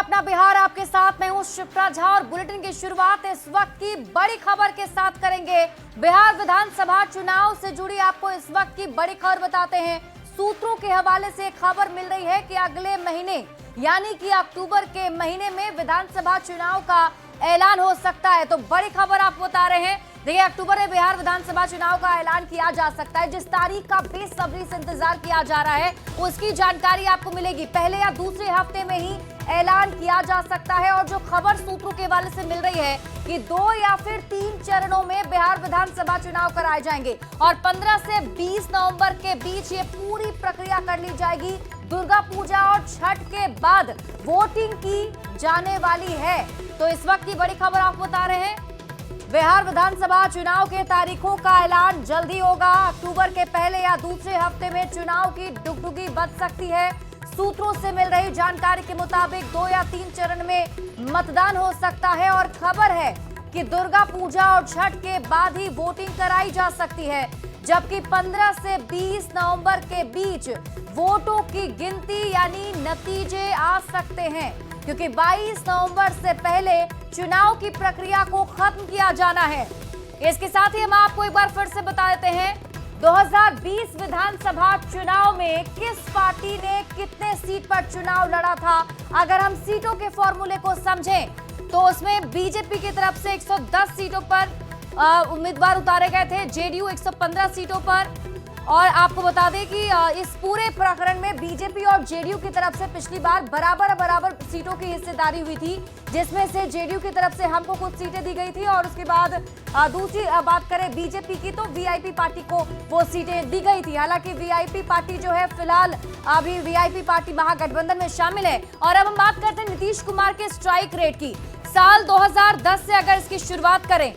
अपना बिहार आपके साथ मैं हूं शिप्रा झा और बुलेटिन की शुरुआत इस वक्त की बड़ी खबर के साथ करेंगे। बिहार विधानसभा चुनाव से जुड़ी आपको इस वक्त की बड़ी खबर बताते हैं। सूत्रों के हवाले से खबर मिल रही है कि अगले महीने यानी कि अक्टूबर के महीने में विधानसभा चुनाव का ऐलान हो सकता है। तो बड़ी खबर आपको बता रहे हैं। देखिए, अक्टूबर में बिहार विधानसभा चुनाव का ऐलान किया जा सकता है। जिस तारीख का बेसब्री से इंतजार किया जा रहा है उसकी जानकारी आपको मिलेगी। पहले या दूसरे हफ्ते में ही ऐलान किया जा सकता है। और जो खबर सूत्रों के हवाले से मिल रही है कि 2 या फिर 3 चरणों में बिहार विधानसभा चुनाव कराए जाएंगे और 15 से 20 नवंबर के बीच ये पूरी प्रक्रिया कर ली जाएगी। दुर्गा पूजा और छठ के बाद वोटिंग की जाने वाली है। तो इस वक्त की बड़ी खबर आपको बता रहे हैं, बिहार विधानसभा चुनाव के तारीखों का ऐलान जल्दी होगा। अक्टूबर के पहले या दूसरे हफ्ते में चुनाव की डुगडुगी बज सकती है। सूत्रों से मिल रही जानकारी के मुताबिक 2 या 3 चरण में मतदान हो सकता है और खबर है कि दुर्गा पूजा और छठ के बाद ही वोटिंग कराई जा सकती है, जबकि 15 से 20 नवंबर के बीच वोटों की गिनती यानी नतीजे आ सकते हैं, क्योंकि 22 नवंबर से पहले चुनाव की प्रक्रिया को खत्म किया जाना है। इसके साथ ही हम आपको एक बार फिर से बता देते हैं 2020 विधानसभा चुनाव में किस पार्टी ने कितने सीट पर चुनाव लड़ा था। अगर हम सीटों के फॉर्मूले को समझें तो उसमें बीजेपी की तरफ से 110 सीटों पर उम्मीदवार उतारे गए थे, जेडीयू 115 सीटों पर। और आपको बता दें कि इस पूरे प्रकरण में बीजेपी और जेडीयू की तरफ से पिछली बार बराबर सीटों की हिस्सेदारी हुई थी, जिसमें से जेडीयू की तरफ से हमको कुछ सीटें दी गई थी और उसके बाद दूसरी बात करें बीजेपी की तो वीआईपी पार्टी को वो सीटें दी गई थी। हालांकि वीआईपी पार्टी जो है फिलहाल अभी वीआईपी पार्टी महागठबंधन में शामिल है। और अब हम बात करते हैं नीतीश कुमार के स्ट्राइक रेट की। साल 2010 से अगर इसकी शुरुआत करें,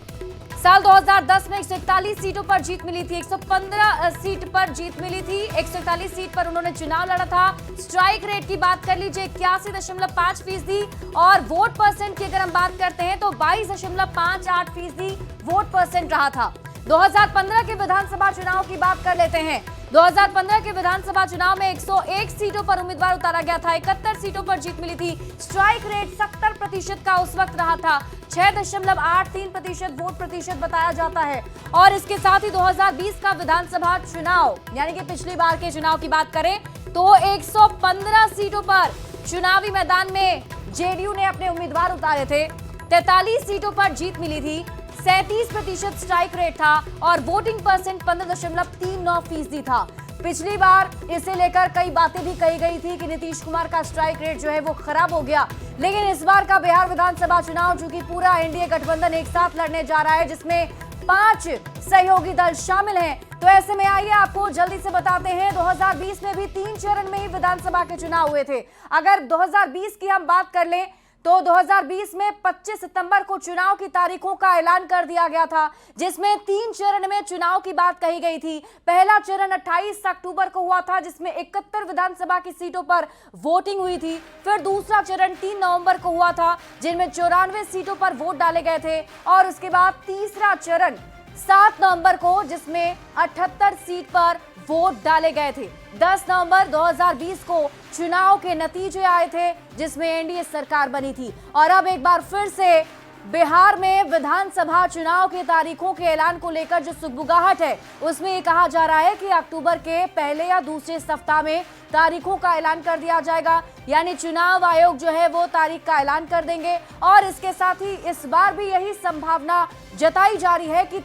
साल 2010 में 141 सीटों पर जीत मिली थी, 115 सीट पर जीत मिली थी, 141 सीट पर उन्होंने चुनाव लड़ा था। स्ट्राइक रेट की बात कर लीजिए 81.5% और वोट परसेंट की अगर हम बात करते हैं तो 22.58% वोट परसेंट रहा था। 2015 के विधानसभा चुनाव की बात कर लेते हैं। 2015 के विधानसभा चुनाव में 101 सीटों पर उम्मीदवार उतारा गया था, 71 सीटों पर जीत मिली थी। स्ट्राइक रेट 70% का उस वक्त रहा था, 6.83% वोट प्रतिशत बताया जाता है। और इसके साथ ही 2020 का विधानसभा चुनाव यानी कि पिछली बार के चुनाव की बात करें तो 115 सीटों पर चुनावी मैदान में जेडीयू ने अपने उम्मीदवार उतारे थे, 43 सीटों पर जीत मिली थी, 37% स्ट्राइक रेट था और वोटिंग परसेंट 15.39% था। पिछली बार इसे लेकर कई बातें भी कही गई थी कि नीतीश कुमार का स्ट्राइक रेट जो है वो खराब हो गया, लेकिन इस बार का बिहार विधानसभा चुनाव चूंकि पूरा एनडीए गठबंधन एक साथ लड़ने जा रहा है, जिसमें 5 सहयोगी दल शामिल हैं, तो ऐसे में आइए आपको जल्दी से बताते हैं 2020 में भी 3 चरण में ही विधानसभा के चुनाव हुए थे। अगर 2020 की हम बात कर लें तो 2020 में 25 सितंबर को चुनाव की तारीखों का ऐलान कर दिया गया था, जिसमें 3 चरण में चुनाव की बात कही गई थी। पहला चरण 28 अक्टूबर को हुआ था, जिसमें 71 विधानसभा की सीटों पर वोटिंग हुई थी। फिर दूसरा चरण 3 नवंबर को हुआ था, जिनमें 94 सीटों पर वोट डाले गए थे। और उसके बाद तीसरा चरण 7 नवंबर को, जिसमें 78 सीट पर वोट डाले गए थे। 10 नवंबर 2020 को चुनाव के नतीजे आए थे, जिसमें एनडीए सरकार बनी थी। और अब एक बार फिर से बिहार में विधानसभा चुनाव के तारीखों के ऐलान को लेकर जो सुगबुगाहट है, उसमें ये कहा जा रहा है कि अक्टूबर के पहले या दूसरे सप्ताह में तारीखों का ऐलान कर दिया जाएगा, यानी चुनाव आयोग जो है वो तारीख का ऐलान कर देंगे। और इसके साथ ही इस बार भी यही संभावना जताई जा रही है कि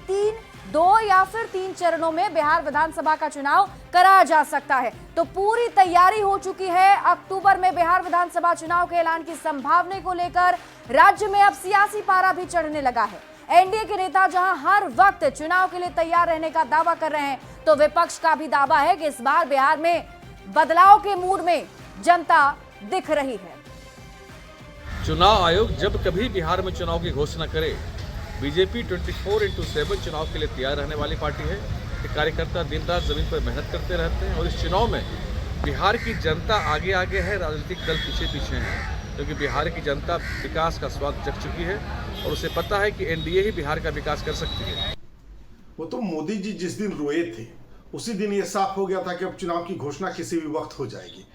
2 या फिर 3 चरणों में बिहार विधानसभा का चुनाव कराया जा सकता है। तो पूरी तैयारी हो चुकी है। अक्टूबर में बिहार विधानसभा चुनाव के ऐलान की संभावना को लेकर राज्य में अब सियासी पारा भी चढ़ने लगा है। एनडीए के नेता जहां हर वक्त चुनाव के लिए तैयार रहने का दावा कर रहे हैं, तो विपक्ष का भी दावा है कि इस बार बिहार में बदलाव के मूड में जनता दिख रही है। चुनाव आयोग जब कभी बिहार में चुनाव की घोषणा करे, बीजेपी 24/7 चुनाव के लिए तैयार रहने वाली पार्टी है। ये कार्यकर्ता दिन रात जमीन पर मेहनत करते रहते हैं और इस चुनाव में बिहार की जनता आगे आगे है, राजनीतिक दल पीछे पीछे हैं, क्योंकि बिहार की जनता विकास का स्वाद चख चुकी है और उसे पता है कि एनडीए ही बिहार का विकास कर सकती है। वो तो मोदी जी जिस दिन रोए थे उसी दिन ये साफ हो गया था कि अब चुनाव की घोषणा किसी भी वक्त हो जाएगी।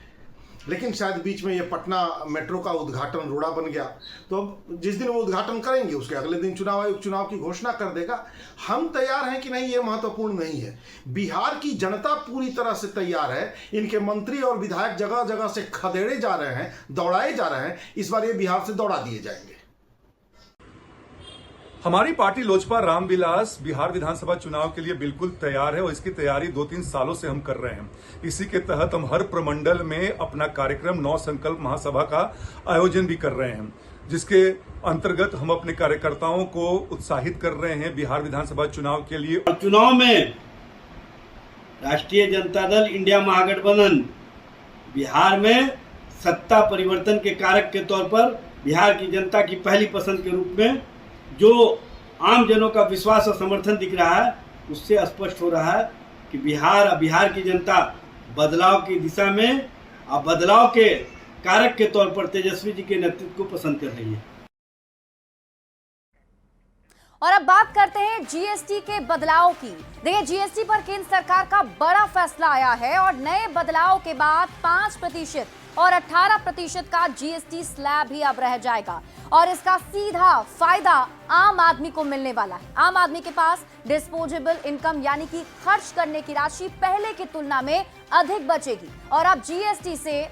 लेकिन शायद बीच में ये पटना मेट्रो का उद्घाटन रोड़ा बन गया। तो अब जिस दिन वो उद्घाटन करेंगे उसके अगले दिन चुनाव आयोग चुनाव की घोषणा कर देगा। हम तैयार हैं कि नहीं ये महत्वपूर्ण नहीं है। बिहार की जनता पूरी तरह से तैयार है। इनके मंत्री और विधायक जगह जगह से खदेड़े जा रहे हैं, दौड़ाए जा रहे हैं। इस बार ये बिहार से दौड़ा दिए जाएंगे। हमारी पार्टी लोजपा रामविलास बिहार विधानसभा चुनाव के लिए बिल्कुल तैयार है और इसकी तैयारी 2-3 सालों से हम कर रहे हैं। इसी के तहत हम हर प्रमंडल में अपना कार्यक्रम 9 संकल्प महासभा का आयोजन भी कर रहे हैं, जिसके अंतर्गत हम अपने कार्यकर्ताओं को उत्साहित कर रहे हैं बिहार विधानसभा चुनाव के लिए। चुनाव में राष्ट्रीय जनता दल इंडिया महागठबंधन बिहार में सत्ता परिवर्तन के कारक के तौर पर बिहार की जनता की पहली पसंद के रूप में जो आम जनों का विश्वास और समर्थन दिख रहा है, उससे स्पष्ट हो रहा है कि बिहार की जनता बदलाव की दिशा में और बदलाव के कारक के तौर पर तेजस्वी जी के नेतृत्व को पसंद कर रही है। और अब बात करते हैं जीएसटी के बदलाव की। देखिए, जीएसटी पर केंद्र सरकार का बड़ा फैसला आया है और नए बदलाव के बाद 5% और 18% का जीएसटी स्लैब ही अब रह जाएगा और इसका सीधा फायदा आम आदमी को मिलने वाला है। आम आदमी के पास डिस्पोजेबल इनकम यानी कि खर्च करने की राशि पहले की तुलना में अधिक बचेगी और अब जीएसटी से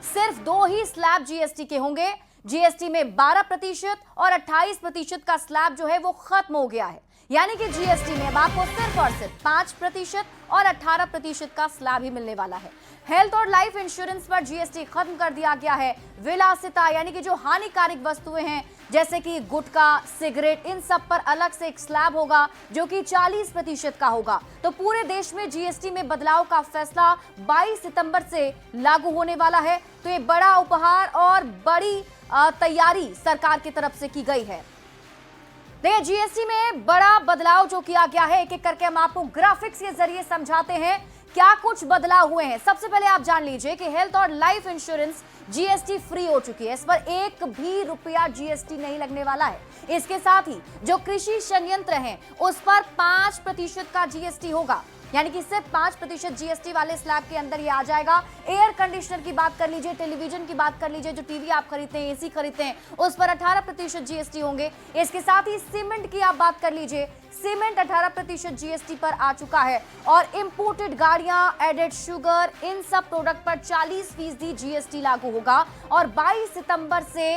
सिर्फ 2 ही स्लैब जीएसटी के होंगे। जीएसटी में 12% और 28% का स्लैब जो है वो खत्म हो गया है, यानी कि जीएसटी में अब आपको सिर्फ और सिर्फ 5% और 18% का स्लैब ही मिलने वाला है। हेल्थ और लाइफ इंश्योरेंस पर जीएसटी खत्म कर दिया गया है। विलासिता यानी कि जो हानिकारक वस्तुएं हैं जैसे कि गुटखा, सिगरेट, इन सब पर अलग से एक स्लैब होगा जो कि 40% का होगा। तो पूरे देश में जीएसटी में बदलाव का फैसला 22 सितंबर से लागू होने वाला है। तो ये बड़ा उपहार और बड़ी तैयारी सरकार की तरफ से की गई है। देखिए, जीएसटी में बड़ा बदलाव जो किया गया है, एक एक करके हम आपको ग्राफिक्स के जरिए समझाते हैं क्या कुछ बदलाव हुए हैं। सबसे पहले आप जान लीजिए कि हेल्थ और लाइफ इंश्योरेंस जीएसटी फ्री हो चुकी है। इस पर 1 भी रुपया जीएसटी नहीं लगने वाला है। इसके साथ ही जो कृषि संयंत्र हैं उस पर 5% का जीएसटी होगा, यानी कि सिर्फ 5% जीएसटी वाले स्लैब के अंदर ये आ जाएगा। एयर कंडीशनर की बात कर लीजिए, टेलीविजन की बात कर लीजिए, जो टीवी आप खरीदते हैं, एसी खरीदते हैं, उस पर 18% जीएसटी होंगे। इसके साथ ही सीमेंट की आप बात कर लीजिए, सीमेंट 18% जीएसटी पर आ चुका है और इंपोर्टेड गाड़ियां, एडेड शुगर, इन सब प्रोडक्ट पर 40% जीएसटी लागू होगा और 22 सितंबर से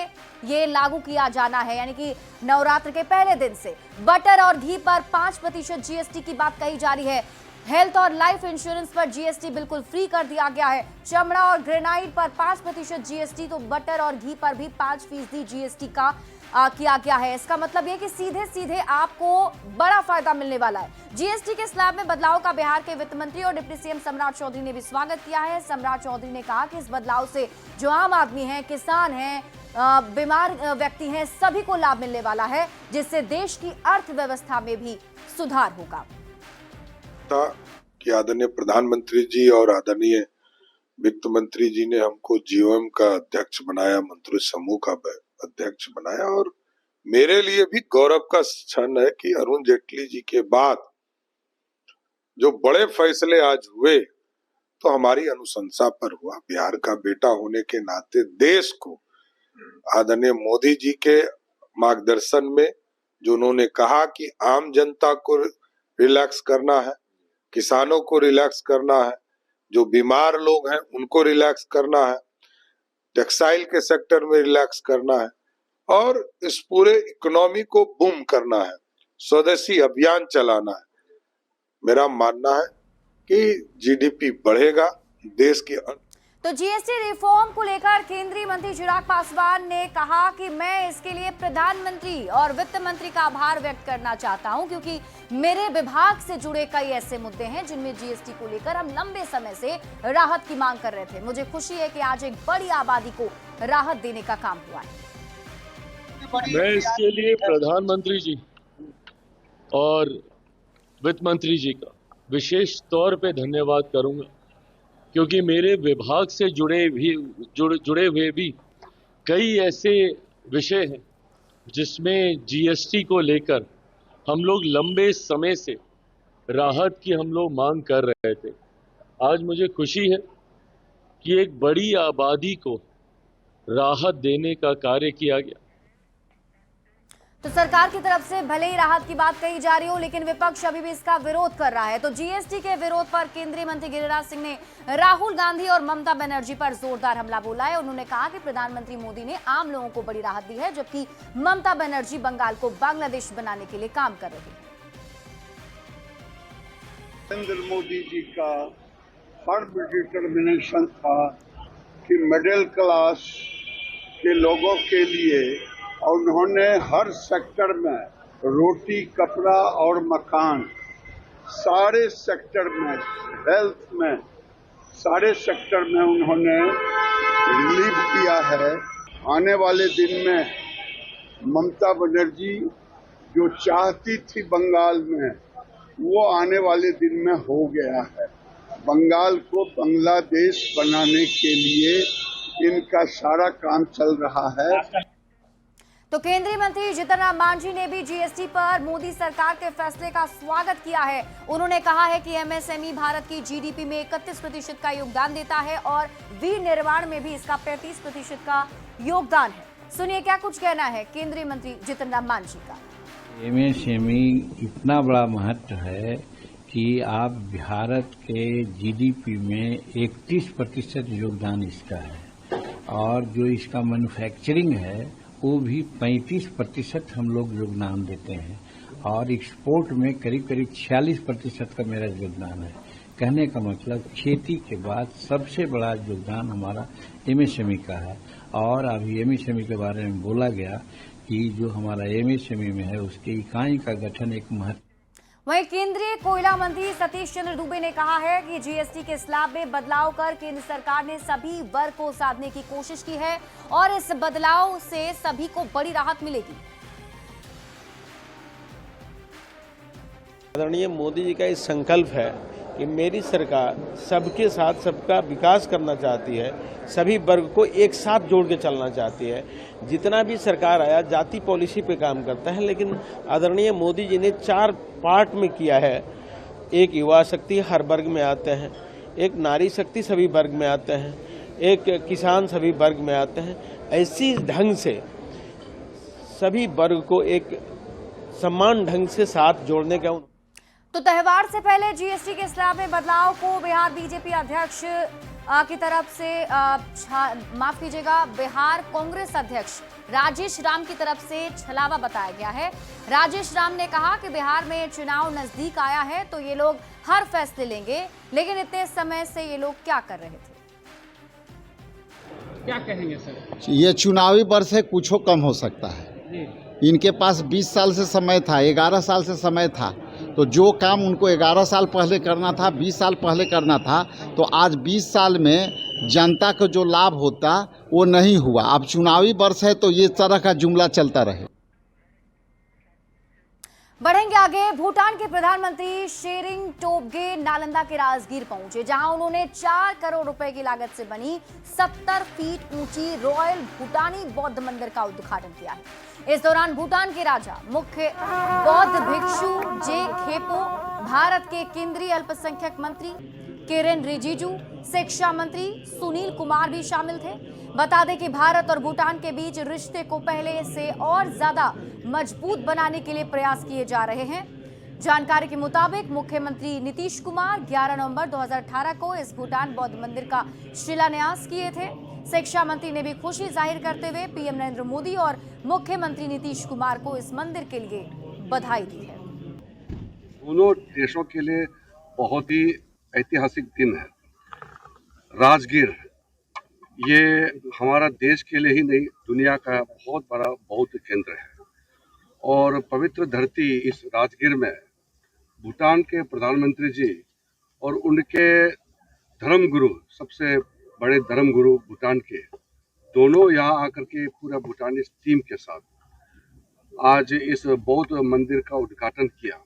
ये लागू किया जाना है, यानी कि नवरात्र के पहले दिन से। बटर और घी पर 5% जीएसटी की बात कही जा रही है। हेल्थ और लाइफ इंश्योरेंस पर जीएसटी बिल्कुल फ्री कर दिया गया है। चमड़ा और ग्रेनाइट पर 5% जीएसटी, तो बटर और घी पर भी 5% जीएसटी का किया गया है। इसका मतलब यह कि सीधे सीधे आपको बड़ा फायदा मिलने वाला है। जीएसटी के स्लैब में बदलाव का बिहार के वित्त मंत्री और डिप्टी सीएम सम्राट चौधरी ने भी स्वागत किया है। सम्राट चौधरी ने कहा कि इस बदलाव से जो आम आदमी है, किसान हैं, बीमार व्यक्ति हैं, सभी को लाभ मिलने वाला है, जिससे देश की अर्थव्यवस्था में भी सुधार होगा। कि आदरणीय प्रधानमंत्री जी और आदरणीय वित्त मंत्री जी ने हमको जीओएम का अध्यक्ष बनाया, मंत्री समूह का अध्यक्ष बनाया और मेरे लिए भी गौरव का क्षण है कि अरुण जेटली जी के बाद जो बड़े फैसले आज हुए तो हमारी अनुशंसा पर हुआ। बिहार का बेटा होने के नाते देश को आदरणीय मोदी जी के मार्गदर्शन में जो उन्होंने कहा कि आम जनता को रिलैक्स करना है, किसानों को रिलैक्स करना है, जो बीमार लोग हैं उनको रिलैक्स करना है, टेक्सटाइल के सेक्टर में रिलैक्स करना है और इस पूरे इकोनॉमी को बूम करना है, स्वदेशी अभियान चलाना है। मेरा मानना है कि जीडीपी बढ़ेगा, देश की। तो जीएसटी रिफॉर्म को लेकर केंद्रीय मंत्री चिराग पासवान ने कहा कि मैं इसके लिए प्रधानमंत्री और वित्त मंत्री का आभार व्यक्त करना चाहता हूं, क्योंकि मेरे विभाग से जुड़े कई ऐसे मुद्दे हैं जिनमें जीएसटी को लेकर हम लंबे समय से राहत की मांग कर रहे थे। मुझे खुशी है कि आज एक बड़ी आबादी को राहत देने का काम हुआ है। मैं इसके लिए प्रधानमंत्री जी और वित्त मंत्री जी का विशेष तौर पे धन्यवाद करूंगा, क्योंकि मेरे विभाग से जुड़े हुए भी कई ऐसे विषय हैं जिसमें जीएसटी को लेकर हम लोग लंबे समय से राहत की हम लोग मांग कर रहे थे। आज मुझे खुशी है कि एक बड़ी आबादी को राहत देने का कार्य किया गया। तो सरकार की तरफ से भले ही राहत की बात कही जा रही हो, लेकिन विपक्ष अभी भी इसका विरोध कर रहा है। तो जीएसटी के विरोध पर केंद्रीय मंत्री गिरिराज सिंह ने राहुल गांधी और ममता बनर्जी पर जोरदार हमला बोला है। उन्होंने कहा कि प्रधानमंत्री मोदी ने आम लोगों को बड़ी राहत दी है, जबकि ममता बनर्जी बंगाल को बांग्लादेश बनाने के लिए काम कर रही है। नरेंद्र मोदी जी का फर्म डिटर्मिनेशन था कि मिडिल क्लास के लोगों के लिए, और उन्होंने हर सेक्टर में रोटी, कपड़ा और मकान, सारे सेक्टर में, हेल्थ में, सारे सेक्टर में उन्होंने रिलीफ किया है। आने वाले दिन में ममता बनर्जी जो चाहती थी बंगाल में, वो आने वाले दिन में हो गया है। बंगाल को बांग्लादेश बनाने के लिए इनका सारा काम चल रहा है। तो केंद्रीय मंत्री जीतन राम मांझी ने भी जीएसटी पर मोदी सरकार के फैसले का स्वागत किया है। उन्होंने कहा है कि एमएसएमई भारत की जीडीपी में 31% का योगदान देता है और विनिर्माण में भी इसका 35% का योगदान है। सुनिए क्या कुछ कहना है केंद्रीय मंत्री जीतन राम मांझी का। एमएसएमई इतना बड़ा महत्व है कि आप भारत के जीडीपी में 31% योगदान इसका है, और जो इसका मैन्युफैक्चरिंग है वो भी 35% हम लोग योगदान देते हैं, और एक्सपोर्ट में करीब करीब 46% का मेरा योगदान है। कहने का मतलब खेती के बाद सबसे बड़ा योगदान हमारा एमएसएमई का है। और अभी एमएसएमई के बारे में बोला गया कि जो हमारा एमएसएमई में है उसकी इकाई का गठन एक महत्व। वहीं केंद्रीय कोयला मंत्री सतीश चंद्र दुबे ने कहा है कि जीएसटी के स्लैब में बदलाव कर केंद्र सरकार ने सभी वर्ग को साधने की कोशिश की है और इस बदलाव से सभी को बड़ी राहत मिलेगी। आदरणीय मोदी जी का ये संकल्प है कि मेरी सरकार सबके साथ सबका विकास करना चाहती है, सभी वर्ग को एक साथ जोड़ के चलना चाहती है। जितना भी सरकार आया जाति पॉलिसी पे काम करता है, लेकिन आदरणीय मोदी जी ने 4 पार्ट में किया है। एक युवा शक्ति हर वर्ग में आते हैं, एक नारी शक्ति सभी वर्ग में आते हैं, एक किसान सभी वर्ग में आते हैं। ऐसी ढंग से सभी वर्ग को एक समान ढंग से साथ जोड़ने का। तो त्योहार से पहले जीएसटी के स्लैब में बदलाव को बिहार बीजेपी अध्यक्ष की तरफ से माफ कीजिएगा, बिहार कांग्रेस अध्यक्ष राजेश राम की तरफ से छलावा बताया गया है। राजेश राम ने कहा कि बिहार में चुनाव नजदीक आया है तो ये लोग हर फैसले लेंगे, लेकिन इतने समय से ये लोग क्या कर रहे थे, क्या कहेंगे सर? ये चुनावी वर्ष है, कुछ कम हो सकता है। इनके पास 20 साल से समय था, 11 साल से समय था, तो जो काम उनको 11 साल पहले करना था, 20 साल पहले करना था, तो आज 20 साल में जनता को जो लाभ होता वो नहीं हुआ। अब चुनावी वर्ष है तो ये तरह का जुमला चलता रहे। बढ़ेंगे आगे। भूटान के प्रधानमंत्री शेरिंग टोब्गे नालंदा के राजगीर पहुंचे, जहां उन्होंने 4 करोड़ रुपए की लागत से बनी 70 फीट ऊंची रॉयल भूटानी बौद्ध मंदिर का उद्घाटन किया है। इस दौरान भूटान के राजा, मुख्य बौद्ध भिक्षु जे खेपो, भारत के केंद्रीय अल्पसंख्यक मंत्री किरेन रिजिजू, शिक्षा मंत्री सुनील कुमार भी शामिल थे। बता दें कि भारत और भूटान के बीच रिश्ते को पहले से और ज्यादा मजबूत बनाने के लिए प्रयास किए जा रहे हैं। जानकारी के मुताबिक मुख्यमंत्री नीतीश कुमार 11 नवंबर 2018 को इस भूटान बौद्ध मंदिर का शिलान्यास किए थे। शिक्षा मंत्री ने भी खुशी जाहिर करते हुए पीएम नरेंद्र मोदी और मुख्यमंत्री नीतीश कुमार को इस मंदिर के लिए बधाई दी है। दोनों देशों के लिए बहुत ही ऐतिहासिक दिन है। राजगीर ये हमारा देश के लिए ही नहीं, दुनिया का बहुत बड़ा बौद्ध केंद्र है, और पवित्र धरती इस राजगीर में भूटान के प्रधानमंत्री जी और उनके धर्मगुरु, सबसे बड़े धर्मगुरु भूटान के, दोनों यहाँ आकर के पूरा भूटानी टीम के साथ आज इस बौद्ध मंदिर का उद्घाटन किया।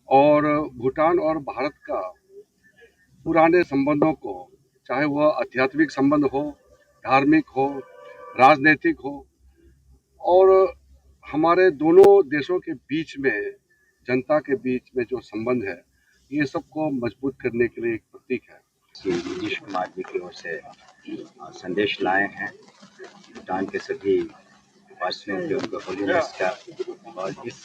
और भूटान और भारत का पुराने संबंधों को, चाहे वह आध्यात्मिक संबंध हो, धार्मिक हो, राजनीतिक हो, और हमारे दोनों देशों के बीच में, जनता के बीच में जो संबंध है, ये सबको मजबूत करने के लिए एक प्रतीक है। श्री नीतीश कुमार जी की ओर से संदेश लाए हैं भूटान के सभी वासियों के उनको होली का। और इस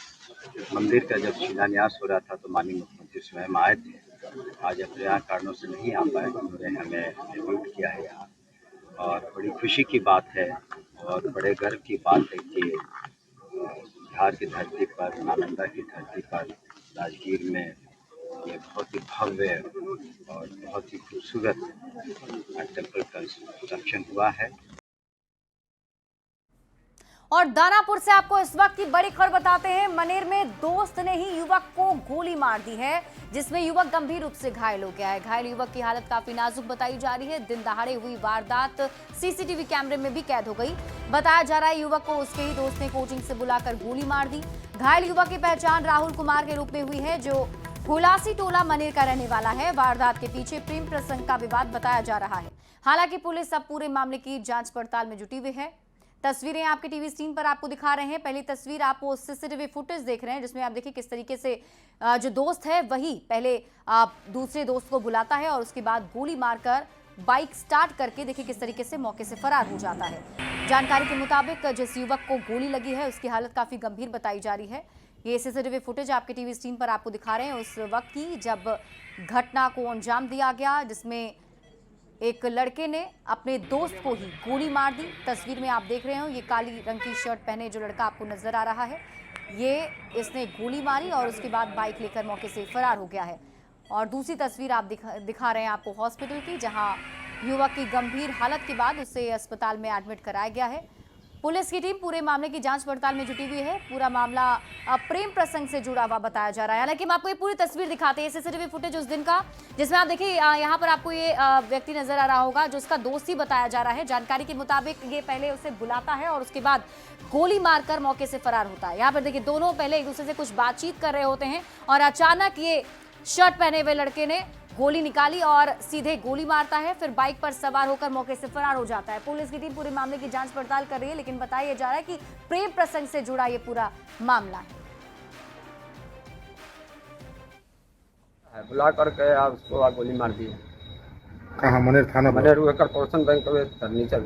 मंदिर का जब शिलान्यास हो रहा था तो माननीय मुख्यमंत्री स्वयं आए थे। आज अपने कारणों से नहीं आ पाए, उन्होंने हमें इन्वाइट किया है यहाँ, और बड़ी खुशी की बात है और बड़े गर्व की बात है कि बिहार की धरती पर, नालंदा की धरती पर, राजगीर में ये बहुत ही भव्य और बहुत ही खूबसूरत टेम्पल का कंस्ट्रक्शन हुआ है। और दानापुर से आपको इस वक्त की बड़ी खबर बताते हैं। मनेर में दोस्त ने ही युवक को गोली मार दी है, जिसमें युवक गंभीर रूप से घायल हो गया है। घायल युवक की हालत काफी नाजुक बताई जा रही है। दिन दहाड़े हुई वारदात सीसीटीवी कैमरे में भी कैद हो गई। बताया जा रहा है युवक को उसके ही दोस्त ने कोचिंग से बुलाकर गोली मार दी। घायल युवक की पहचान राहुल कुमार के रूप में हुई है, जो हुलासी टोला मनेर का रहने वाला है। वारदात के पीछे प्रेम प्रसंग का विवाद बताया जा रहा है। हालांकि पुलिस अब पूरे मामले की जांच पड़ताल में जुटी हुई है। तस्वीरें आपके टीवी स्क्रीन पर आपको दिखा रहे हैं। पहली तस्वीर आप वो सीसीटीवी फुटेज देख रहे हैं, जिसमें आप देखिए किस तरीके से जो दोस्त है वही पहले दूसरे दोस्त को बुलाता है और उसके बाद गोली मारकर बाइक स्टार्ट करके देखिए किस तरीके से मौके से फरार हो जाता है। जानकारी के मुताबिक जिस युवक को गोली लगी है उसकी हालत काफी गंभीर बताई जा रही है। ये सीसीटीवी फुटेज आपके टीवी स्क्रीन पर आपको दिखा रहे हैं उस वक्त की जब घटना को अंजाम दिया गया, जिसमें एक लड़के ने अपने दोस्त को ही गोली मार दी। तस्वीर में आप देख रहे हो ये काली रंग की शर्ट पहने जो लड़का आपको नजर आ रहा है, इसने गोली मारी और उसके बाद बाइक लेकर मौके से फरार हो गया है। और दूसरी तस्वीर आप दिखा रहे हैं आपको हॉस्पिटल की, जहां युवक की गंभीर हालत के बाद उसे अस्पताल में एडमिट कराया गया है। पुलिस की टीम पूरे मामले की जांच पड़ताल में जुटी हुई है। पूरा मामला प्रेम प्रसंग से जुड़ा हुआ बताया जा रहा है। हालांकि हम आपको ये पूरी तस्वीर दिखाते हैं, सीसीटीवी फुटेज उस दिन का, जिसमें आप देखिए यहाँ पर आपको ये व्यक्ति नजर आ रहा होगा जो उसका दोस्त ही बताया जा रहा है। जानकारी के मुताबिक ये पहले उसे बुलाता है और उसके बाद गोली मारकर मौके से फरार होता है। यहाँ पर देखिए दोनों पहले एक दूसरे से कुछ बातचीत कर रहे होते हैं और अचानक ये शर्ट पहने हुए लड़के ने गोली निकाली और सीधे गोली मारता है, फिर बाइक पर सवार होकर मौके से फरार हो जाता है। पुलिस की टीम पूरे मामले की जांच पड़ताल कर रही है, लेकिन बताया जा रहा है कि प्रेम प्रसंग से जुड़ा ये पूरा मामला है। बुला करके आप उसको गोली मार दी। कहाँ? मनेर थाना? मनेर कॉर्पोरेशन बैंक में नीचे।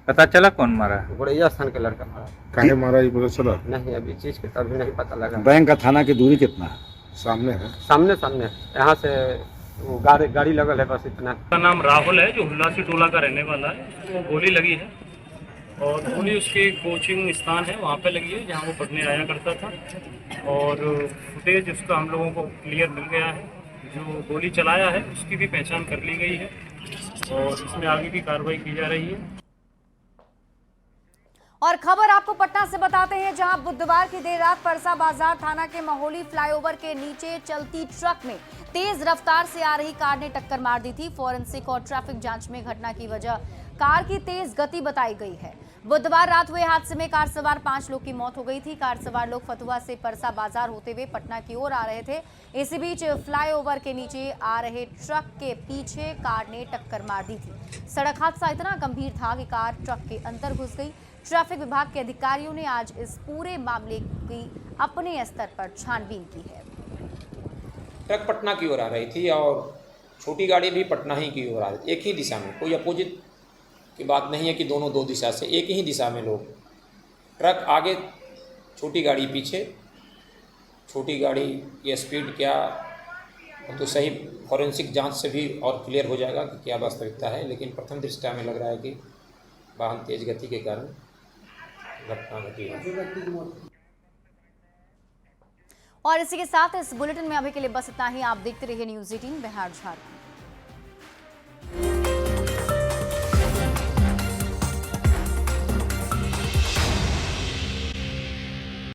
पता चला कौन मारा? गुड़ैया स्थान के लड़का मारा। काहे मारा ये पता चला? नहीं, अभी चीज के तभी नहीं पता लगा। बैंक का थाना की दूरी कितना है? सामने है? सामने यहाँ से वो गाड़ी लगल है, बस इतना। उसका नाम राहुल है, जो हुलासी टोला का रहने वाला है। वो गोली लगी है और गोली उसके कोचिंग स्थान है वहाँ पे लगी है जहाँ वो पढ़ने आया करता था। और फुटेज उसका हम लोगों को क्लियर मिल गया है। जो गोली चलाया है उसकी भी पहचान कर ली गई है और इसमें आगे की कार्रवाई की जा रही है। और खबर आपको पटना से बताते हैं, जहां बुधवार की देर रात परसा बाजार थाना के महोली फ्लाईओवर के नीचे चलती ट्रक में तेज रफ्तार से आ रही कार ने टक्कर मार दी थी। फॉरेंसिक और ट्रैफिक जांच में घटना की वजह कार की तेज गति बताई गई है। बुधवार रात हुए हादसे में कार सवार 5 लोग की मौत हो गई थी। कार सवार लोग फतुहा से परसा बाजार होते हुए पटना की ओर आ रहे थे। इसी बीच फ्लाईओवर के नीचे आ रहे ट्रक के पीछे कार ने टक्कर मार दी थी। सड़क हादसा इतना गंभीर था कि कार ट्रक के अंदर घुस गई। ट्रैफिक विभाग के अधिकारियों ने आज इस पूरे मामले की अपने स्तर पर छानबीन की है। ट्रक पटना की ओर आ रही थी और छोटी गाड़ी भी पटना ही की ओर आ रही थी, एक ही दिशा में। कोई अपोजिट की बात नहीं है कि दोनों दो दिशा से, एक ही दिशा में लोग। ट्रक आगे, छोटी गाड़ी पीछे। छोटी गाड़ी की स्पीड क्या तो सही फॉरेंसिक जांच से भी और क्लियर हो जाएगा कि क्या वास्तविकता है, लेकिन प्रथम दृष्टया में लग रहा है कि वाहन तेज गति के कारण घटना घटी है। और इसी के साथ इस बुलेटिन में अभी के लिए बस इतना ही। आप देखते रहिए न्यूज़ 18 बिहार झारखंड।